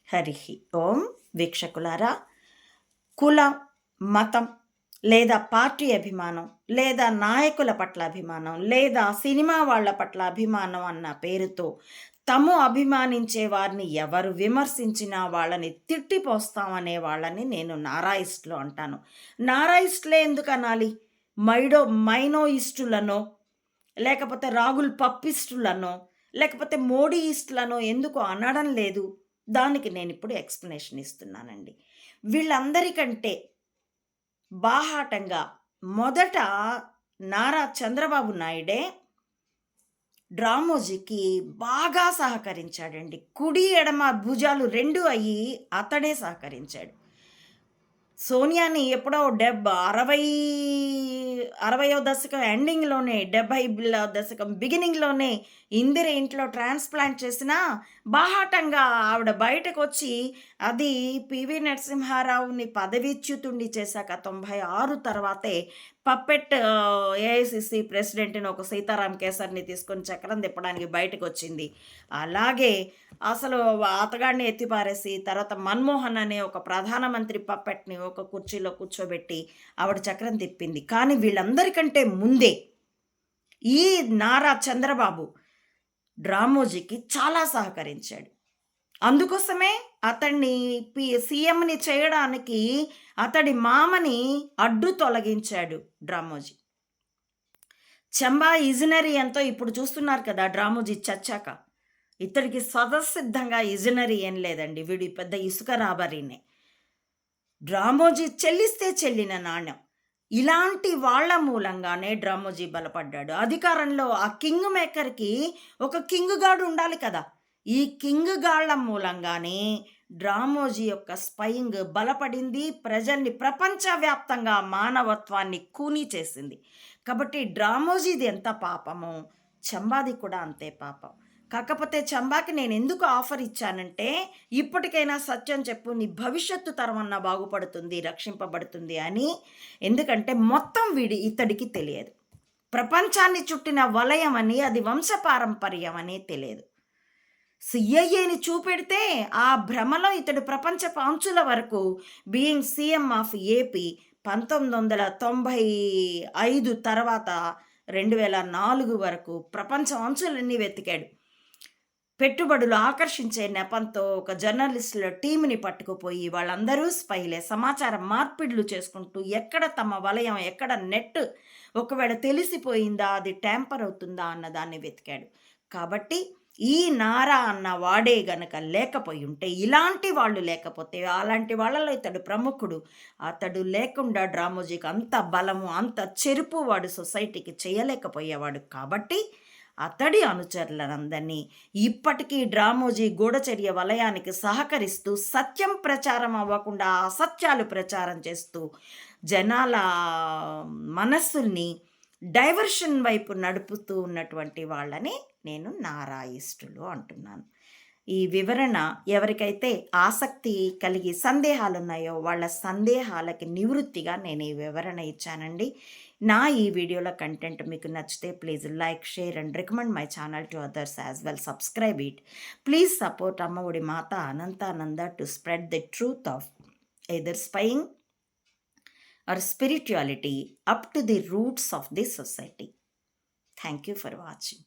హరి ఓం. వీక్షకులారా, కులం, మతం లేదా పార్టీ అభిమానం లేదా నాయకుల పట్ల అభిమానం లేదా సినిమా వాళ్ళ పట్ల అభిమానం అన్న పేరుతో తాము అభిమానించే వారిని ఎవరు విమర్శించినా వాళ్ళని తిట్టిపోస్తామనే వాళ్ళని నేను నారాయిస్టులు అంటాను. నారాయిస్టులే ఎందుకు అనాలి? మైనోయిస్టులనో లేకపోతే రాగుల్ పప్పిస్టులనో లేకపోతే మోడీయిస్టులనో ఎందుకు అనడం లేదు? దానికి నేనిప్పుడు ఎక్స్‌ప్లనేషన్ ఇస్తున్నానండి. వీళ్ళందరికంటే బాహాటంగా మొదట నారా చంద్రబాబు నాయుడే డ్రామోజీకి బాగా సహకరించాడండి. కుడి, ఎడమ భుజాలు 2 అయ్యి అతడే సహకరించాడు. సోనియాని ఎప్పుడో 60వ దశకం ఎండింగ్‌లోనే, 70ల దశకం బిగినింగ్‌లోనే ఇందిర ఇంట్లో ట్రాన్స్‌ప్లాంట్ చేసినా బాహాటంగా ఆవిడ బయటకొచ్చి అది పివి నరసింహారావుని పదవీచ్యుతుడిని చేశాక 96 తర్వాతే పప్పెట్ ఏఐసీసీ ప్రెసిడెంట్‌ని ఒక సీతారాం కేసర్‌ని తీసుకొని చక్రం తిప్పడానికి బయటకొచ్చింది. అలాగే అసలు అతగాడిని ఎత్తిపారేసి తర్వాత మన్మోహన్ అనే ఒక ప్రధానమంత్రి పప్పెట్‌ని ఒక కుర్చీలో కూర్చోబెట్టి ఆవిడ చక్రం తిప్పింది. కానీ వీళ్ళందరికంటే ముందే ఈ నారా చంద్రబాబు డ్రామోజీకి చాలా సహకరించాడు. అందుకోసమే అతన్ని సీఎంని చేయడానికి అతడి మామని అడ్డు తొలగించాడు డ్రామోజీ. చంబా ఇజనరీ ఎంతో ఇప్పుడు చూస్తున్నారు కదా డ్రామోజీ చచ్చాక. ఇతడికి స్వతసిద్ధంగా ఇజనరీ ఏం లేదండి, వీడి పెద్ద ఇసుక రాబరీనే. డ్రామోజీ చెల్లిస్తే చెల్లిన నాణ్యం. ఇలాంటి వాళ్ళ మూలంగానే డ్రామోజీ బలపడ్డాడు. అధికారంలో ఆ కింగ్ మేకర్కి ఒక కింగ్ గాడు ఉండాలి కదా. ఈ కింగ్ గాళ్ల మూలంగానే డ్రామోజీ యొక్క స్పయింగ్ బలపడింది, ప్రజల్ని ప్రపంచవ్యాప్తంగా మానవత్వాన్ని కూనీ చేసింది. కాబట్టి డ్రామోజీది ఎంత పాపమో చంబాది కూడా అంతే పాపం. కాకపోతే చంబాకి నేను ఎందుకు ఆఫర్ ఇచ్చానంటే, ఇప్పటికైనా సత్యం చెప్పు, నీ భవిష్యత్తు తరమన్నా బాగుపడుతుంది, రక్షింపబడుతుంది అని. ఎందుకంటే మొత్తం ఇతడికి తెలియదు. ప్రపంచాన్ని చుట్టిన వలయం అని, అది వంశపారంపర్యం అని తెలియదు. సిఐఏని చూపెడితే ఆ భ్రమలో ఇతడు ప్రపంచపు అంచుల వరకు బీయింగ్ సీఎం ఆఫ్ ఏపీ 1995 తర్వాత 2004 వరకు ప్రపంచం అంచులన్నీ వెతికాడు. పెట్టుబడులు ఆకర్షించే నెపంతో ఒక జర్నలిస్టుల టీంని పట్టుకుపోయి వాళ్ళందరూ స్పైలే, సమాచారం మార్పిడులు చేసుకుంటూ ఎక్కడ తమ వలయం, ఎక్కడ నెట్ ఒకవేళ తెలిసిపోయిందా, అది ట్యాంపర్ అవుతుందా అన్న దాన్ని వెతికాడు. కాబట్టి ఈ నారా అన్న వాడే గనక లేకపోయి ఉంటే, ఇలాంటి వాళ్ళు లేకపోతే, అలాంటి వాళ్ళలో ఇతడు ప్రముఖుడు, అతడు లేకుండా డ్రామోజీకి అంత బలము, అంత చెరుపు వాడు సొసైటీకి చేయలేకపోయేవాడు. కాబట్టి అతడి అనుచరులందరినీ ఇప్పటికీ డ్రామోజీ గూఢచర్య వలయానికి సహకరిస్తూ సత్యం ప్రచారం అవ్వకుండా అసత్యాలు ప్రచారం చేస్తూ జనాల మనస్సుల్ని డైవర్షన్ వైపు నడుపుతూ ఉన్నటువంటి వాళ్ళని నేను నారాయిస్టులు అంటున్నాను. ఈ వివరణ ఎవరికైతే ఆసక్తి కలిగి సందేహాలు ఉన్నాయో వాళ్ళ సందేహాలకి నివృత్తిగా నేను ఈ వివరణ ఇచ్చానండి. నా ఈ వీడియోల కంటెంట్ మీకు నచ్చితే please like, share and recommend my channel to others as well. Subscribe it. Please support Ammavodi Mata Anantananda to spread the truth of either spying or spirituality up to the roots of this society. Thank you for watching.